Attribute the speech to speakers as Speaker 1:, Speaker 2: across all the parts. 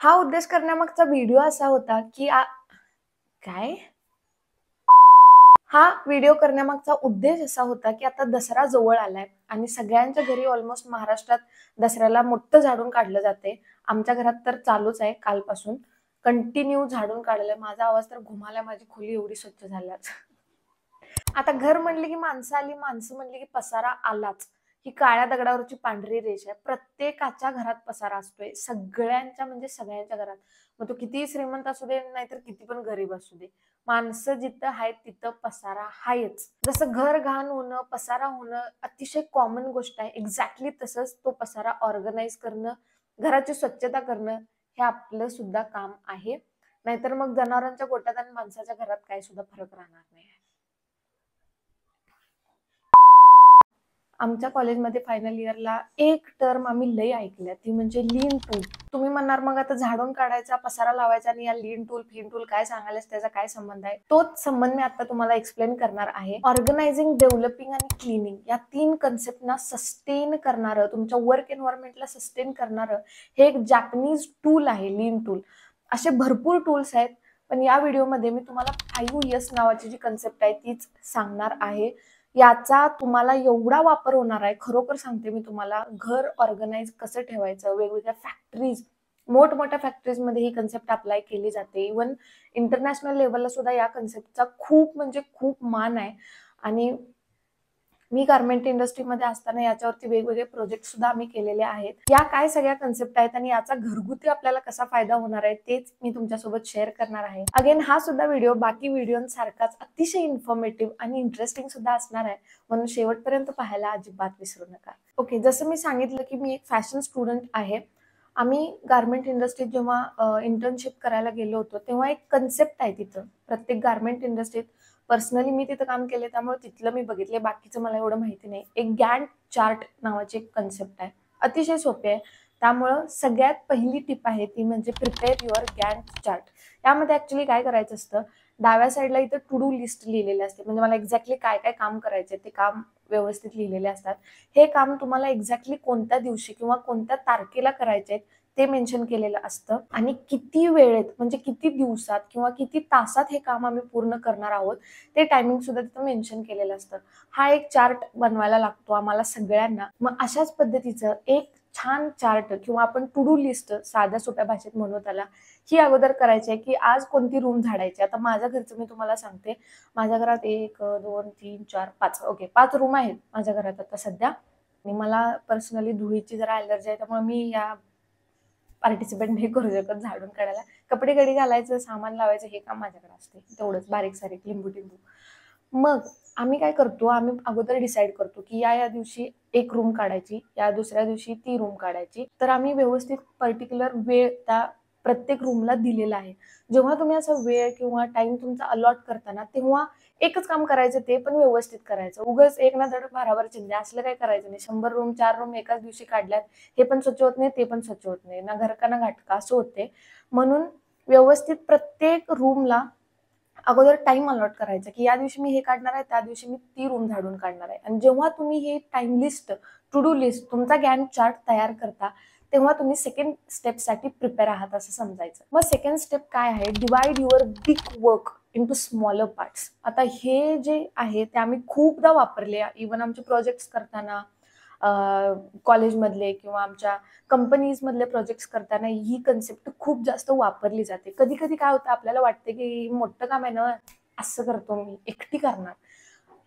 Speaker 1: हा उद्देश करण्यामागचा व्हिडिओ असा होता की काय हा व्हिडिओ करण्यामागचा उद्देश असा होता की आता दसरा जवळ आलाय आणि सगळ्यांच्या घरी ऑलमोस्ट महाराष्ट्रात दसऱ्याला मोठं झाडून काढलं जाते. आमच्या घरात तर चालूच आहे कालपासून. कंटिन्यू झाडून काढलंय. माझा आवाज तर घुमाला, माझी खोली एवढी स्वच्छ झाल्याच. आता घर म्हणले की माणसं आली, माणसं म्हणले की पसारा आलाच. ही काळ्या दगडावरची पांढरी रेष आहे. प्रत्येकाच्या घरात पसारा असतोय. सगळ्यांच्या म्हणजे सगळ्यांच्या घरात. मग तो कितीही श्रीमंत असू दे नाहीतर किती पण गरीब असू दे. माणसं जिथं आहेत तिथं पसारा हायच. जसं घर घाण होणं, पसारा होणं अतिशय कॉमन गोष्ट आहे. एक्झॅक्टली तसंच तो पसारा ऑर्गनाइज करणं, घराची स्वच्छता करणं हे आपलं सुद्धा काम आहे. नाहीतर मग जनावरांच्या गोठ्यात आणि माणसाच्या घरात काही सुद्धा फरक राहणार नाही. आमच्या कॉलेजमध्ये फायनल इयरला एक टर्म आम्ही लई ऐकल्या, ती म्हणजे लीन टूल. तुम्ही म्हणणार मग आता झाडून काढायचा, पसारा लावायचा आणि या लीन टूल फिन टूल काय सांगायलास, त्याचा काय संबंध आहे? तोच संबंध मी आता तुम्हाला एक्सप्लेन करणार आहे. ऑर्गनायझिंग, डेव्हलपिंग आणि क्लिनिंग या 3 कन्सेप्टना सस्टेन करणारं, तुमच्या वर्क एन्व्हायरमेंटला सस्टेन करणारं हे एक जॅपनीज टूल आहे, लीन टूल. असे भरपूर टूल्स आहेत, पण या व्हिडिओमध्ये मी तुम्हाला 5S नावाची जी कन्सेप्ट आहे तीच सांगणार आहे. याचा तुम्हाला एवढा वापर होणार आहे, खरोखर सांगते मी तुम्हाला. घर ऑर्गनाइज कसं ठेवायचं, वेगवेगळ्या फॅक्टरीज, मोठमोठ्या फॅक्टरीजमध्ये ही कन्सेप्ट अप्लाय केली जाते. इव्हन इंटरनॅशनल लेवलला सुद्धा या कन्सेप्टचा खूप म्हणजे खूप मान आहे. आणि मी गारमेंट इंडस्ट्रीमध्ये असताना याच्यावरती वेगवेगळे प्रोजेक्ट सुद्धा आम्ही केलेले आहेत. या काय सगळ्या कन्सेप्ट आहेत आणि याचा घरगुती आपल्याला कसा फायदा होणार आहे तेच मी तुमच्यासोबत शेअर करणार आहे. अगेन हा सुद्धा व्हिडिओ बाकी व्हिडिओसारखाच अतिशय इन्फॉर्मेटिव्ह आणि इंटरेस्टिंग सुद्धा असणार आहे, म्हणून शेवटपर्यंत पाहायला अजिबात विसरू नका. ओके, जसं मी सांगितलं की मी एक फॅशन स्टुडंट आहे. आम्ही गारमेंट इंडस्ट्रीत जेव्हा इंटर्नशिप करायला गेलो होतो तेव्हा एक कन्सेप्ट आहे तिथं. प्रत्येक गारमेंट इंडस्ट्रीत पर्सनली मी तिथं काम केले त्यामुळे तिथलं मी बघितले, बाकीचं मला एवढं माहिती नाही. एक गॅन्ट चार्ट नावाची एक कन्सेप्ट आहे, अतिशय सोपे आहे. त्यामुळं सगळ्यात पहिली टिप आहे ती म्हणजे प्रिपेअर युअर गॅन्ट चार्ट. यामध्ये ऍक्च्युली काय करायचं असतं, डाव्या साईडला इथं टू डू लिस्ट लिहिलेली असते, म्हणजे मला एक्झॅक्टली काय काय काम करायचे ते काम व्यवस्थित लिहिलेले असतात. हे काम तुम्हाला एक्झॅक्टली कोणत्या दिवशी किंवा कोणत्या तारखेला करायचे ते मेन्शन केलेलं असतं आणि किती वेळेत म्हणजे किती दिवसात किंवा किती तासात हे काम आम्ही पूर्ण करणार आहोत ते टायमिंग सुद्धा तिथं मेन्शन केलेलं असतं. हा एक चार्ट बनवायला लागतो आम्हाला सगळ्यांना. मग अशाच पद्धतीचं एक छान चार्ट किंवा आपण टू डू लिस्ट साध्या सोप्या भाषेत म्हणू त्याला, ही अगोदर करायची आहे की आज कोणती रूम झाडायची. आता माझ्या घरचं मी तुम्हाला सांगते. माझ्या घरात 1 2 3 4 5 ओके 5 रूम आहेत माझ्या घरात आता सध्या. आणि मला पर्सनली धुळीची जरा ॲलर्जी आहे, त्यामुळे मी या पार्टिसिपेट नाही करू शकत झाडून काढायला. कपडे घडी घालायचं, सामान लावायचं हे काम माझ्याकडे असते, तेवढंच बारीक सारीक लिंबू टिंबू. मग आम्ही काय करतो, आम्ही अगोदर डिसाईड करतो की या दिवशी एक रूम काढायची, या दुसऱ्या दिवशी ती रूम काढायची. तर आम्ही व्यवस्थित पर्टिक्युलर वेळ त्या प्रत्येक रूमला दिलेला आहे. जेव्हा तुम्ही असं वेळ किंवा टाइम तुमचा अलॉट करताना तेव्हा एकच काम करायचं, ते पण व्यवस्थित करायचं. उगाच एक ना धड भाराभर चिंध्या असलं काही करायचं नाही. 100 रूम 4 रूम एकाच दिवशी काढल्यात, हे पण स्वच्छ होत नाही, ते पण स्वच्छ होत नाही, ना घरका ना घाटका असं होते. म्हणून व्यवस्थित प्रत्येक रूमला अगोदर टाइम अलॉट करायचा की या दिवशी मी हे काढणार आहे, त्या दिवशी मी ती रूम झाडून काढणार आहे. आणि जेव्हा तुम्ही हे time list, to do list, तुमचा गॅन्ट चार्ट तयार करता तेव्हा तुम्ही सेकंड स्टेपसाठी प्रिपेअर आहात असं समजायचं. मग सेकंड स्टेप काय आहे, divide your big work into smaller parts. आता हे जे आहे ते आम्ही खूपदा वापरले, इव्हन आमचे प्रोजेक्ट्स करताना, कॉलेजमधले किंवा आमच्या कंपनीजमधले प्रोजेक्ट्स करताना ही कन्सेप्ट खूप जास्त वापरली जाते. कधी कधी काय होतं, आपल्याला वाटते की मोठं काम आहे ना, असं करतो मी एकटी करणार.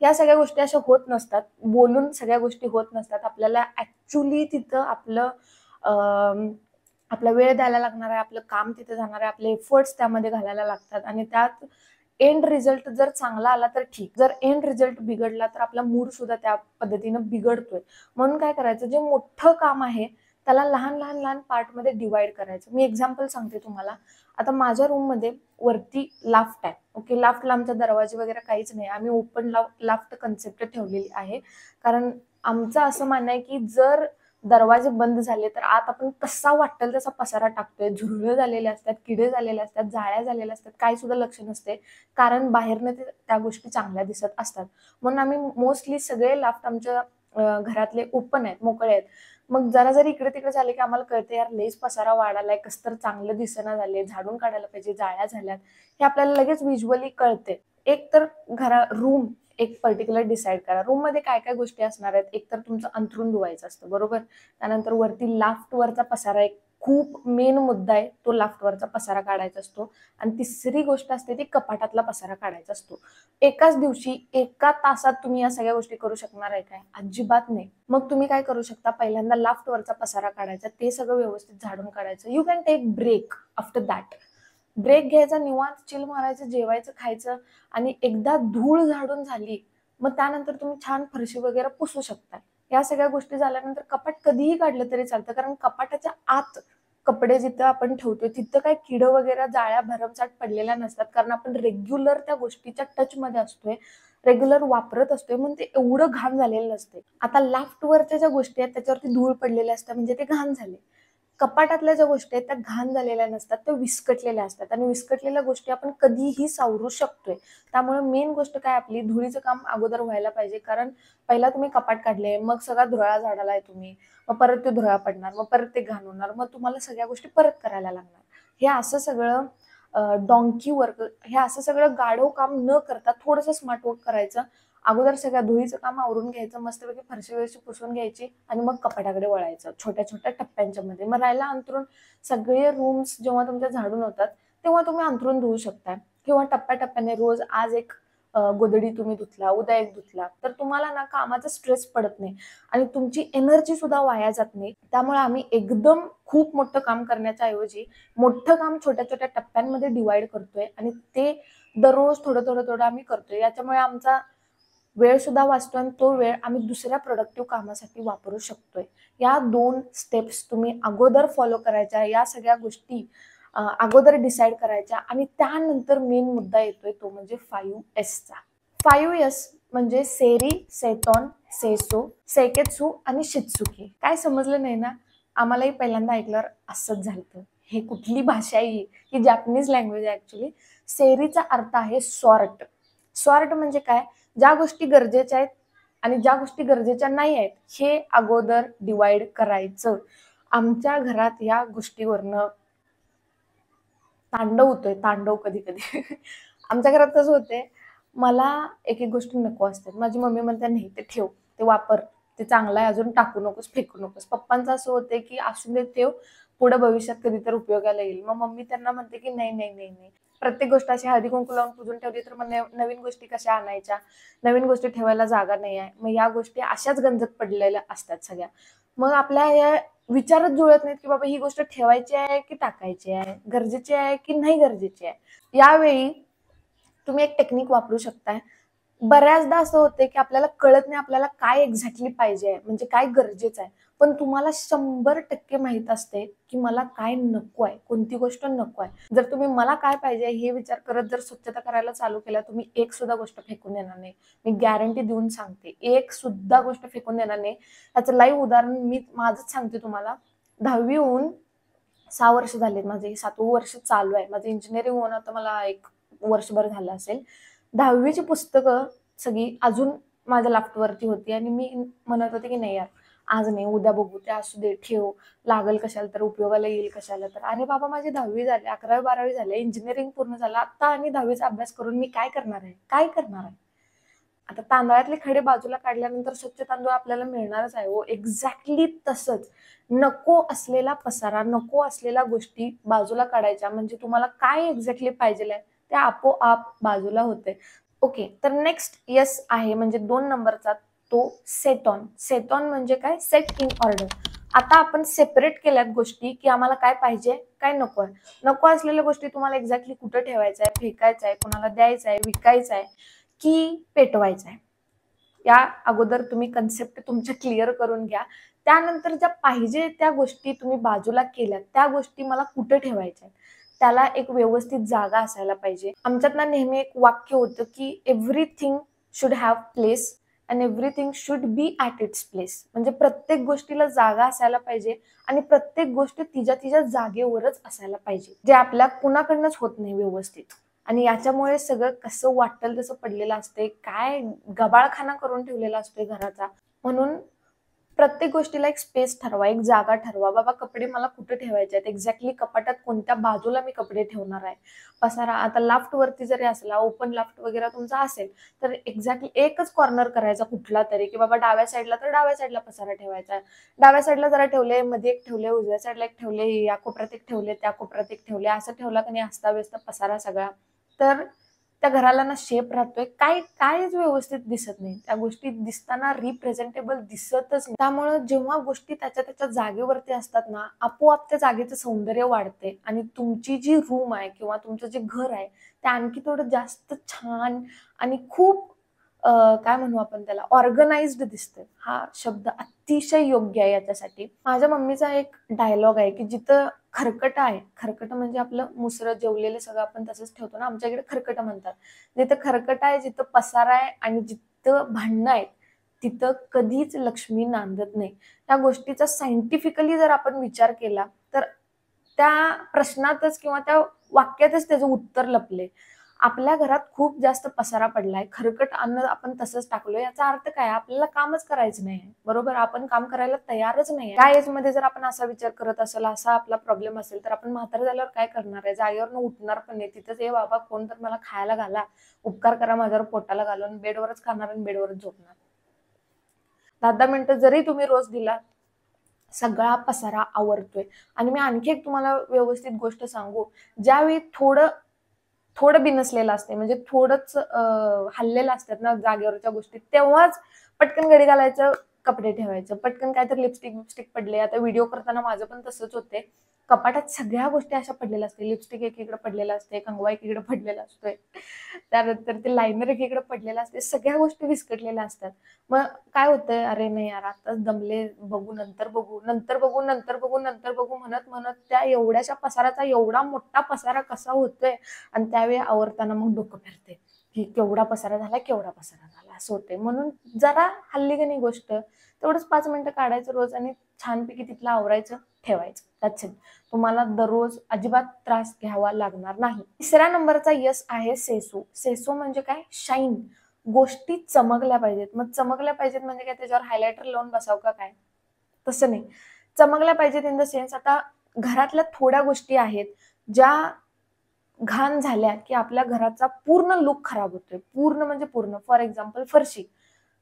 Speaker 1: या सगळ्या गोष्टी अशा होत नसतात, बोलून सगळ्या गोष्टी होत नसतात. आपल्याला ऍक्च्युली तिथं आपला वेळ द्यायला लागणार आहे, आपलं काम तिथे जाणार आहे, आपले एफर्ट्स त्यामध्ये घालायला लागतात. आणि त्यात एंड रिझल्ट जर चांगला आला तर ठीक, जर एंड रिझल्ट बिघडला तर आपला मूड सुद्धा त्या पद्धतीनं बिघडतोय. म्हणून काय करायचं, जे मोठं काम आहे त्याला लहान लहान लहान पार्टमध्ये डिवाइड करायचं. मी एक्झाम्पल सांगते तुम्हाला. आता माझ्या रूममध्ये वरती लाफ्ट आहे, ओके. लाफ्टला आमच्या दरवाजे वगैरे काहीच नाही, आम्ही ओपन लाफ्ट कन्सेप्ट ठेवलेली आहे. कारण आमचं असं म्हणणं आहे की जर दरवाजे बंद झाले तर आत आपण कसा वाटेल तसा पसारा टाकतोय. झुरळ झालेले असतात, किडे झालेले असतात, जाळ्या झालेल्या असतात, काही सुद्धा लक्ष नसते, कारण बाहेरनं त्या गोष्टी चांगल्या दिसत असतात. म्हणून आम्ही मोस्टली सगळे लाफ्ट आमच्या घरातले ओपन आहेत, मोकळे आहेत. मग जरा जरी इकडे तिकडे झाले की आम्हाला कळते यार लईच पसारा वाढालाय, कसं तर चांगलं दिसेना झाले, झाडून काढायला पाहिजे, जाळ्या झाल्यात, हे आपल्याला लगेच व्हिज्युअली कळते. एक तर रूम एक पर्टिक्युलर डिसाईड करा. रूम मध्ये काय काय गोष्टी असणार आहेत. एक तर तुमचं अंथरूण धुवायचं असतं, बरोबर. त्यानंतर वरती लाफ्टवरचा पसारा एक खूप मेन मुद्दा आहे, तो लाफ्टवरचा पसारा काढायचा असतो. आणि तिसरी गोष्ट असते ती कपाटातला पसारा काढायचा असतो. एकाच दिवशी एका तासात तुम्ही या सगळ्या गोष्टी करू शकणार आहे काय? अजिबात नाही. मग तुम्ही काय करू शकता, पहिल्यांदा लाफ्टवरचा पसारा काढायचा, ते सगळं व्यवस्थित झाडून काढायचं. You can take break after that. Break घ्यायचा, निवांत चिल मारायचं, जेवायचं, खायचं. आणि एकदा धूळ झाडून झाली मग त्यानंतर तुम्ही छान फरशी वगैरे पुसू शकता. या सगळ्या गोष्टी झाल्यानंतर कपाट कधीही काढलं तरी चालतं, कारण कपाटाच्या आत कपडे जिथं आपण ठेवतोय तिथं काही किड वगैरे जाळ्या भरमसाठ पडलेल्या नसतात, कारण आपण रेग्युलर त्या गोष्टीच्या टच मध्ये असतोय, रेग्युलर वापरत असतोय, म्हणून ते एवढं घाण झालेलं नसते. आता लाफ्टवरच्या ज्या गोष्टी आहेत त्याच्यावरती धूळ पडलेल्या असतात म्हणजे ते घाण झाले. कपाटातल्या ज्या गोष्टी आहेत त्या घाण झालेल्या नसतात, त्या विस्कटलेल्या असतात. आणि विस्कटलेल्या गोष्टी आपण कधीही सावरू शकतोय. त्यामुळे मेन गोष्ट काय, आपली धुळीचं काम अगोदर व्हायला पाहिजे. कारण पहिला तुम्ही कपाट काढले, मग सगळा धुराळा झाडालाय तुम्ही, मग परत ते धुराळा पडणार, मग परत ते घाण होणार, मग तुम्हाला सगळ्या गोष्टी परत करायला लागणार. हे असं सगळं डॉंकी वर्क, हे असं सगळं गाढव काम न करता थोडंसं स्मार्ट वर्क करायचं. अगोदर सगळ्या धुळीचं काम आवरून घ्यायचं, मस्तपैकी फरशी वरशी पुसून घ्यायची आणि मग कपाटाकडे वळायचं छोट्या छोट्या टप्प्यांच्या मध्ये. मग राहिला अंथरूण, सगळे रूम्स जेव्हा तुमच्या झाडून होतात तेव्हा तुम्ही अंथरूण धुवू शकता, किंवा टप्प्याटप्प्याने रोज आज एक गोधडी तुम्ही धुतला, उद्या एक धुतला, तर तुम्हाला ना कामाचा स्ट्रेस पडत नाही आणि तुमची एनर्जी सुद्धा वाया जात नाही. त्यामुळे आम्ही एकदम खूप मोठं काम करण्याच्या ऐवजी मोठं काम छोट्या छोट्या टप्प्यांमध्ये डिवाइड करतोय आणि ते दररोज थोडं थोडं थोडं आम्ही करतोय. याच्यामुळे आमचा वेळ सुद्धा वाचतो आणि तो वेळ आम्ही दुसऱ्या प्रोडक्टिव्ह कामासाठी वापरू शकतोय. या 2 स्टेप्स तुम्ही अगोदर फॉलो करायच्या, या सगळ्या गोष्टी अगोदर डिसाईड करायच्या. आणि त्यानंतर मेन मुद्दा येतोय तो म्हणजे 5S चा. 5S म्हणजे सेरी, सेटॉन, सेसो, सेकेत्सू आणि शित्सुकी. काय समजलं नाही ना? आम्हालाही पहिल्यांदा ऐकल्यावर असंच झालं, हे कुठली भाषा आहे ही जॅपनीज लँग्वेज आहे ऍक्च्युली. सेरीचा अर्थ आहे सॉर्ट. सॉर्ट म्हणजे काय, ज्या गोष्टी गरजेच्या आहेत आणि ज्या गोष्टी गरजेच्या नाही आहेत हे अगोदर डिवाइड करायचं. आमच्या घरात या गोष्टीवरनं तांडव होतोय, तांडव कधी कधी. आमच्या घरात कसं होते, मला एक एक गोष्टी नको असतात. माझी मम्मी म्हणते नाही ते ठेव, ते वापर, ते चांगलं आहे, अजून टाकू नकोस, फेकू नकोस. पप्पांचं असं होते की असू दे ठेव, पुढे भविष्यात कधीतरी उपयोगाला येईल. मग मम्मी त्यांना म्हणते की नाही नाही नाही नाही, प्रत्येक गोष्ट अशी हळदी कुंकू लावून पुजून ठेवली तर मग नवीन गोष्टी कशा आणायच्या, नवीन गोष्टी ठेवायला जागा नाही आहे. मग या गोष्टी अशाच गंजत पडलेल्या असतात सगळ्या. मग आपल्या या विचारच जुळत नाहीत की बाबा ही गोष्ट ठेवायची आहे की टाकायची आहे, गरजेची आहे की नाही गरजेची आहे. यावेळी तुम्ही एक टेक्निक वापरू शकताय. बऱ्याचदा असं होते की आपल्याला कळत नाही आपल्याला काय एक्झॅक्टली पाहिजे, म्हणजे काय गरजेचं आहे. पण तुम्हाला 100% माहित असते की मला काय नको आहे, कोणती गोष्ट नको आहे. जर तुम्ही मला काय पाहिजे हे विचार करत जर स्वच्छता करायला चालू केला, तुम्ही एक सुद्धा गोष्ट फेकून देणार नाही. मी गॅरंटी देऊन सांगते, एक सुद्धा गोष्ट फेकून देणार नाही. त्याचं लाईव्ह उदाहरण मी माझंच सांगते तुम्हाला. 10वी होऊन 6 वर्ष झालेत, माझे 7वं वर्ष चालू आहे. माझं इंजिनिअरिंग होऊन आता मला 1 वर्षभर झालं असेल. 10वीची पुस्तकं सगळी अजून माझ्या लॅपटॉपवरती होती आणि मी म्हणत होते की नाही यार आज नाही, उद्या बघू, ते असू दे, ठेव, लागल कशाला तर, उपयोगाला येईल कशाला तर. अरे बाबा माझी 10वी झाली, 11वी 12वी झाले, इंजिनिअरिंग पूर्ण झालं, आता आणि 10वीचा अभ्यास करून मी काय करणार आहे, काय करणार आहे. आता तांदळातले खडे बाजूला काढल्यानंतर स्वच्छ तांदूळ आपल्याला मिळणारच आहे. हो एक्झॅक्टली तसंच नको असलेला पसारा, नको असलेल्या गोष्टी बाजूला काढायच्या, म्हणजे तुम्हाला काय एक्झॅक्टली पाहिजे आहे ते आपोआप बाजूला होते. ओके, तर नेक्स्ट यस आहे म्हणजे 2 नंबरचा तो सेट ऑन. सेट ऑन म्हणजे काय, सेट इन ऑर्डर. आता आपण सेपरेट केल्यात गोष्टी की आम्हाला काय पाहिजे काय नको आहे. नको असलेल्या गोष्टी तुम्हाला एक्झॅक्टली कुठं ठेवायचं आहे, फेकायचं आहे, कोणाला द्यायचं आहे, विकायचं आहे की पेटवायचं आहे, या अगोदर तुम्ही कन्सेप्ट तुमच्या क्लिअर करून घ्या. त्यानंतर ज्या पाहिजे त्या गोष्टी तुम्ही बाजूला केल्यात, त्या गोष्टी मला कुठे ठेवायच्या आहेत, त्याला एक व्यवस्थित जागा असायला पाहिजे. आमच्यात ना नेहमी एक वाक्य होतं की everything should have place and everything should be at its place. म्हणजे प्रत्येक गोष्टीला जागा असायला पाहिजे आणि प्रत्येक गोष्ट तिच्या तिच्या जागेवरच असायला पाहिजे, जे आपल्या कुणाकडनंच होत नाही व्यवस्थित. आणि याच्यामुळे सगळं कसं वाटेल तसं पडलेलं असते, काय गबाळखाना करून ठेवलेला असतोय घराचा. म्हणून प्रत्येक गोष्टीला एक स्पेस ठरवा, एक जागा ठरवा. बाबा कपडे मला कुठे ठेवायचे आहेत, एक्झॅक्टली कपाटात कोणत्या बाजूला मी कपडे ठेवणार आहे. पसारा आता वरती जरी असला, ओपन लाफ्ट वगैरे तुमचा असेल, तर एक्झॅक्टली एकच कॉर्नर करायचा कुठला तरी, की बाबा डाव्या साईडला तर डाव्या साईडला पसारा ठेवायचा. डाव्या साईडला जरा ठेवले, मध्ये एक ठेवले, उजव्या साईडला एक ठेवले, या कोपऱ्यात एक ठेवले, त्या कोपऱ्यात एक ठेवले, असं ठेवला की नाही अस्ताव्यस्त पसारा सगळा, तर त्या घराला ना शेप राहतोय, कायच व्यवस्थित दिसत नाही. त्या गोष्टी दिसताना रिप्रेझेंटेबल दिसतच नाही. त्यामुळं जेव्हा गोष्टी त्याच्या त्याच्या जागेवरती असतात ना, आपोआप त्या जागेचं सौंदर्य वाढते आणि तुमची जी रूम आहे किंवा तुमचं जे घर आहे ते आणखी थोडं जास्त छान आणि खूप काय म्हणू आपण त्याला, ऑर्गनाइज्ड दिसतं. हा शब्द अतिशय योग्य आहे याच्यासाठी. माझ्या मम्मीचा एक डायलॉग आहे, की जिथं खरकटं आहे, खरकटं म्हणजे आपलं मुसरं जेवलेलं सगळं आपण तसंच ठेवतो ना, आमच्या इकडे खरकटं म्हणतात. जिथं खरकटं आहे, जिथं पसारा आहे आणि जिथं भांडणं आहेत, तिथं कधीच लक्ष्मी नांदत नाही. या गोष्टीचा सायंटिफिकली जर आपण विचार केला, तर त्या प्रश्नातच किंवा त्या वाक्यातच त्याचं उत्तर लपले. आपल्या घरात खूप जास्त पसारा पडलाय, खरकट अन्न आपण तसंच टाकलोय, याचा अर्थ काय? आपल्याला कामच करायचं नाही, बरोबर? आपण काम करायला तयारच नाही. त्या एज मध्ये जर आपण असा विचार करत असेल, असा आपला प्रॉब्लेम असेल, तर आपण म्हातारे झाल्यावर काय करणार आहे? जागेवरनं उठणार पण नाही. तिथंच ए बाबा कोण तर मला खायला घाला, उपकार करा माझ्यावर पोटाला घालून, बेडवरच खाणार आणि बेडवरच झोपणार. 10-10 मिनिटं जरी तुम्ही रोज दिला, सगळा पसारा आवरतोय. आणि मी आणखी एक तुम्हाला व्यवस्थित गोष्ट सांगू, ज्यावेळी थोडं थोडं बिनसलेलं असते, म्हणजे थोडंच हललेलं असतात ना जागेवरच्या गोष्टी, तेव्हाच पटकन घडी घालायचं, कपडे ठेवायचं, पटकन काहीतरी लिपस्टिक पडले. आता व्हिडिओ करताना माझं पण तसंच होते. कपाटात सगळ्या गोष्टी अशा पडलेल्या असते, लिपस्टिक एकीकडे पडलेला असते, कंगवा एकीकडे पडलेला असतोय, त्यानंतर ते लायनर एकीकडे पडलेलं असते, सगळ्या गोष्टी विस्कटलेल्या असतात. मग काय होतंय, अरे नाही यार आताच दमले, बघू नंतर बघू नंतर बघू नंतर बघू नंतर बघू म्हणत म्हणत त्या एवढ्याशा पसाराचा एवढा मोठा पसारा कसा होतोय, आणि त्यावेळी आवरताना मग डोकं फिरते की केवढा पसारा झाला, केवढा पसारा झाला, असं होते. म्हणून जरा हल्ली की नाही गोष्ट, तेवढंच 5 मिनिटं काढायचं रोज आणि छानपैकी तिथलं आवरायचं, ठेवायचं. That's it. तुम्हाला दररोज अजिबात त्रास घ्यावा लागणार नाही. तिसऱ्या नंबरचा यस आहे सेसो. सेसो म्हणजे काय? शाईन. गोष्टी चमकल्या पाहिजेत. मग चमकल्या पाहिजेत म्हणजे काय, त्याच्यावर हायलायटर लावून बसाव का काय? तसं नाही. चमकल्या पाहिजेत इन द सेन्स, आता घरातल्या थोड्या गोष्टी आहेत ज्या घाण झाल्या की आपल्या घराचा पूर्ण लुक खराब होतोय. पूर्ण म्हणजे पूर्ण. फॉर एक्झाम्पल फरशी,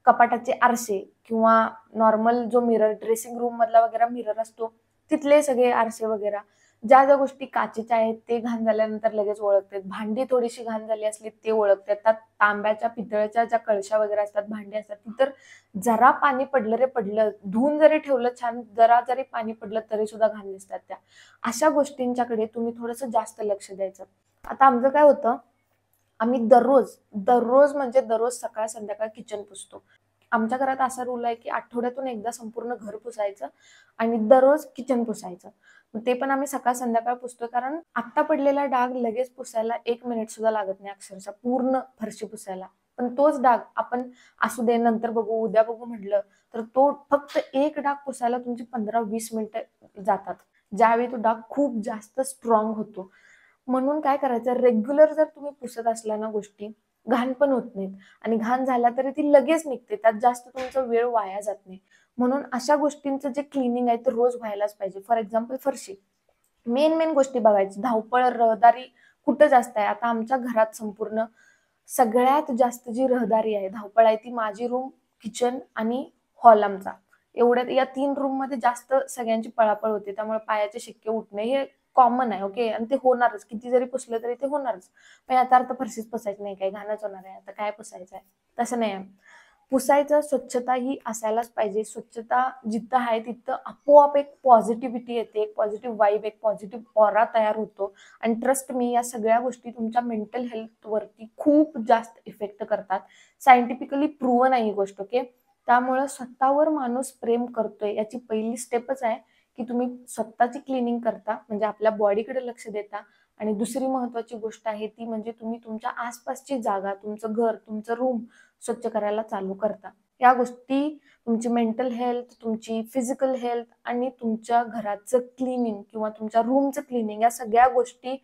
Speaker 1: कपाटाचे आरसे किंवा नॉर्मल जो मिरर, ड्रेसिंग रूम मधला वगैरे मिरर असतो, तिथले सगळे आरसे वगैरे, ज्या ज्या गोष्टी काचेच्या आहेत ते घाण झाल्यानंतर लगेच ओळखतात. भांडी थोडीशी घाण झाली असली ते ओळखतात. त्यात तांब्याच्या, पितळेच्या ज्या कळशा वगैरे असतात, भांडी असतात, ती तर जरा पाणी पडलं रे पडलं, धुवून जरी ठेवलं छान, जरा जरी पाणी पडलं तरी सुद्धा घाण दिसतात त्या. अशा गोष्टींच्याकडे तुम्ही थोडंसं जास्त लक्ष द्यायचं. आता आमचं काय होतं, आम्ही दररोज दररोज म्हणजे दररोज सकाळ संध्याकाळ किचन पुसतो. आमच्या घरात असा रूल आहे की आठवड्यातून एकदा संपूर्ण घर पुसायचं आणि दररोज किचन पुसायचं. ते पण आम्ही सकाळ संध्याकाळ पुसतो, कारण आत्ता पडलेला डाग लगेच पुसायला 1 मिनिट सुद्धा लागत नाही, अक्षरशः पूर्ण फरशी पुसायला. पण तोच डाग आपण असू दे नंतर बघू उद्या बघू म्हटलं, तर तो फक्त एक डाग पुसायला तुमची 15-20 मिनिटं जातात, ज्यावेळी तो डाग खूप जास्त स्ट्रॉंग होतो. म्हणून काय करायचं, रेग्युलर जर तुम्ही पुसत असला ना गोष्टी, घाण पण होत नाहीत आणि घाण झाला तरी ती लगेच निघते, त्यात जास्त तुमचा वेळ वाया जात नाही. म्हणून अशा गोष्टींचं जे क्लिनिंग आहे ते रोज व्हायलाच पाहिजे. फॉर एक्झाम्पल फरशी, मेन मेन गोष्टी बघायची. धावपळ, रहदारी कुठं जास्त आहे? आता आमच्या घरात संपूर्ण सगळ्यात जास्त जी रहदारी आहे, धावपळ आहे, ती माझी रूम, किचन आणि हॉल आमचा. एवढ्यात या 3 रूम मध्ये जास्त सगळ्यांची पळापळ होते. त्यामुळे पायाचे शिक्के उठणे हे कॉमन आहे. ओके, आणि ते होणारच. किती जरी पुसलं तरी ते होणारच. पण याचा अर्थ फरशीच पुसायची नाही, काय घाणच होणार आहे, आता काय पुसायचं आहे, तसं नाही आहे. पुसायचं, स्वच्छता ही असायलाच पाहिजे. स्वच्छता जिथं आहे तिथं आपोआप एक पॉझिटिव्हिटी येते, एक पॉझिटिव्ह वाईब, एक पॉझिटिव्ह ऑरा तयार होतो. आणि ट्रस्ट मी, या सगळ्या गोष्टी तुमच्या मेंटल हेल्थवरती खूप जास्त इफेक्ट करतात. सायंटिफिकली प्रूव्हन आहे ही गोष्ट. ओके, त्यामुळं स्वतःवर माणूस प्रेम करतोय याची पहिली स्टेपच आहे की तुम्ही स्वतःची क्लिनिंग करता, म्हणजे आपल्या बॉडीकडे लक्ष देता. आणि दुसरी महत्वाची गोष्ट आहे ती म्हणजे तुम्ही तुमच्या आसपासची जागा, तुमचं घर, तुमचं रूम स्वच्छ करायला चालू करता. या गोष्टी तुमची मेंटल हेल्थ, तुमची फिजिकल हेल्थ आणि तुमच्या घराचं क्लिनिंग किंवा तुमच्या रूमचं क्लिनिंग, या सगळ्या गोष्टी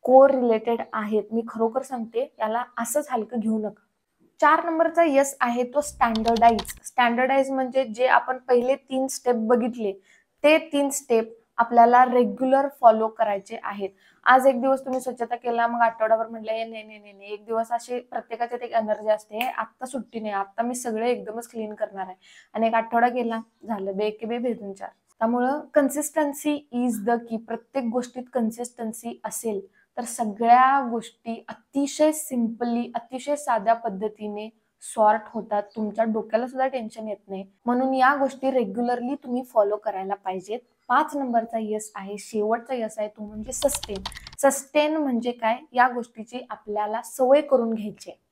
Speaker 1: को रिलेटेड आहेत. मी खरोखर सांगते, याला असंच हलकं घेऊ नका. 4 नंबरचा यस आहे तो स्टँडर्डाइज म्हणजे जे आपण पहिले 3 स्टेप बघितले ते 3 स्टेप आपल्याला रेग्युलर फॉलो करायचे आहेत. आज एक दिवस तुम्ही स्वच्छता केला, मग आठवडाभर म्हटलं नाही नाही नाही नाही, एक दिवस अशी प्रत्येकाच्यात एक एनर्जी असते, आत्ता सुट्टी नाही, आता मी सगळे एकदमच क्लीन करणार आहे, आणि एक आठवडा गेला, झालं बे की बे भेटून चार. त्यामुळं कन्सिस्टन्सी इज द की. प्रत्येक गोष्टीत कन्सिस्टन्सी असेल तर सगळ्या गोष्टी अतिशय सिम्पली, अतिशय साध्या पद्धतीने सॉर्ट होतात. तुमच्या डोक्याला सुद्धा टेन्शन येत नाही. म्हणून या गोष्टी रेग्युलरली तुम्ही फॉलो करायला पाहिजेत. 5 नंबरचा यस आहे, शेवटचा यस आहे, तो म्हणजे सस्टेन. सस्टेन म्हणजे काय? या गोष्टीची आपल्याला सवय करून घ्यायची आहे.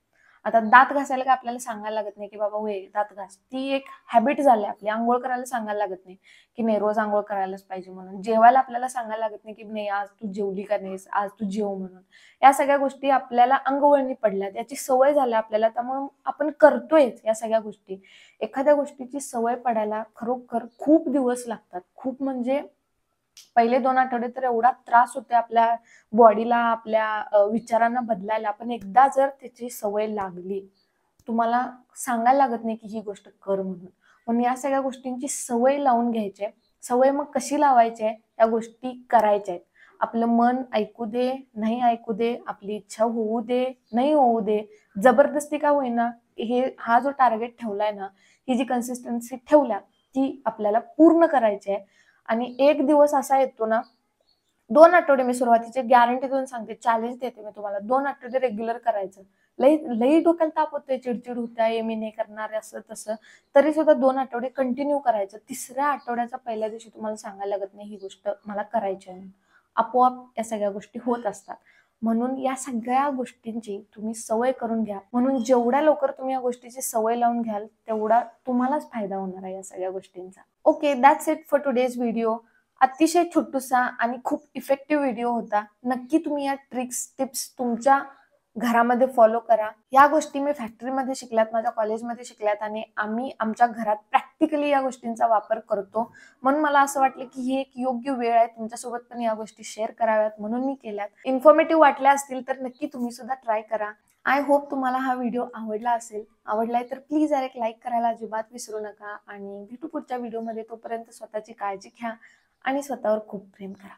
Speaker 1: आता दात घासायला काय आपल्याला सांगायला लागत नाही की बाबा होय दात घास, ती एक हॅबिट झाली आपली. आंघोळ करायला सांगायला लागत नाही की नाही रोज आंघोळ करायलाच पाहिजे म्हणून. जेवायला आपल्याला सांगायला लागत नाही की नाही आज तू जेवली का नाहीस, आज तू जेव म्हणून. या सगळ्या गोष्टी आपल्याला अंगवळणी पडल्यात, याची सवय झाली आपल्याला, त्यामुळे आपण करतोयच या सगळ्या गोष्टी. एखाद्या गोष्टीची सवय पडायला खरोखर खूप दिवस लागतात. खूप म्हणजे पहिले 2 आठवडे तर एवढा त्रास होते आपल्या बॉडीला, आपल्या विचारांना बदलायला. पण एकदा जर त्याची सवय लागली, तुम्हाला सांगायला लागत नाही की ही गोष्ट कर म्हणून. पण या सगळ्या गोष्टींची सवय लावून घ्यायची आहे. सवय मग कशी लावायची आहे? त्या गोष्टी करायच्या आहेत. आपलं मन ऐकू दे, नाही ऐकू दे, आपली इच्छा होऊ दे, नाही होऊ दे, जबरदस्ती का होईना, हा जो टार्गेट ठेवलाय ना, ही जी कन्सिस्टन्सी ठेवल्या, ती आपल्याला पूर्ण करायची आहे. आणि एक दिवस असा येतो ना, 2 आठवडे मी सुरुवातीचे गॅरंटी देऊन सांगते, चॅलेंज देते मी तुम्हाला, 2 आठवडे रेग्युलर करायचं. लई लई डोक्याला ताप होतोय, चिडचिड होते, मी नाही करणार असं तसं, तरी सुद्धा 2 आठवडे कंटिन्यू करायचं. तिसऱ्या आठवड्याच्या पहिल्या दिवशी तुम्हाला सांगायला लागत नाही ही गोष्ट मला करायची आहे. आपोआप या सगळ्या गोष्टी होत असतात. म्हणून या सगळ्या गोष्टींची तुम्ही सवय करून घ्या. म्हणून जेवढ्या लवकर तुम्ही या गोष्टीची सवय लावून घ्याल, तेवढा तुम्हालाच फायदा होणार आहे या सगळ्या गोष्टींचा. Okay, that's it for today's video. अतिशय छोटूसा आणि खूप इफेक्टिव्ह व्हिडिओ होता. नक्की तुम्ही या ट्रिक्स, टिप्स तुमच्या घरामध्ये फॉलो करा. या गोष्टी मी फॅक्टरीमध्ये शिकल्यात, माझ्या कॉलेजमध्ये शिकल्यात, आणि आम्ही आमच्या घरात प्रॅक्टिकली या गोष्टींचा वापर करतो. म्हणून मला असं वाटलं की ही एक योग्य वेळ आहे तुमच्यासोबत पण या गोष्टी शेअर कराव्यात, म्हणून मी केल्यात. इन्फॉर्मेटिव्ह वाटल्या असतील तर नक्की तुम्ही सुद्धा ट्राय करा. आय होप तुम्हाला हा व्हिडिओ आवडला असेल. आवडलाय तर प्लीज एक लाईक करायला अजिबात विसरू नका, आणि भेटू पुढच्या व्हिडिओमध्ये. तोपर्यंत स्वतःची काळजी घ्या आणि स्वतःवर खूप प्रेम करा.